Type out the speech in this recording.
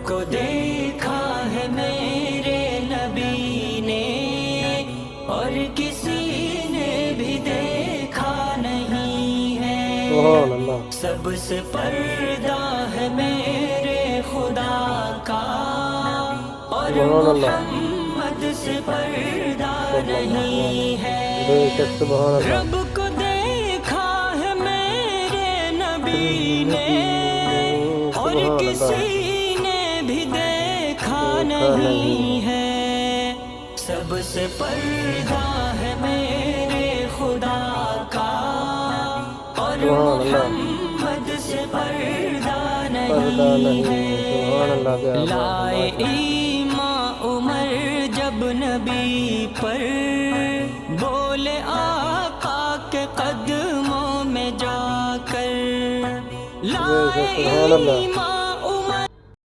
को देखा है मेरे नबी ने और किसी ने भी देखा नहीं है। सुभान अल्लाह। सबसे पर्दा है मेरे खुदा का और सुभान अल्लाह। मोहम्मद से पर्दा नहीं है। बेशक सुभान अल्लाह। रब को देखा है मेरे नबी ने और सुभान अल्लाह। किसी ने भी देखा नहीं है। सबसे पर्दा है मेरे खुदा का और सुभान अल्लाह। मोहम्मद से पर्दा पर्दा नहीं नहीं। सुभान है। अल्लाह। क्या बात है, लाए माशाअल्लाह। ईमान उमर जब नबी पर बोले आका के कदमों में जाकर। बेशक सुभान अल्लाह। लाए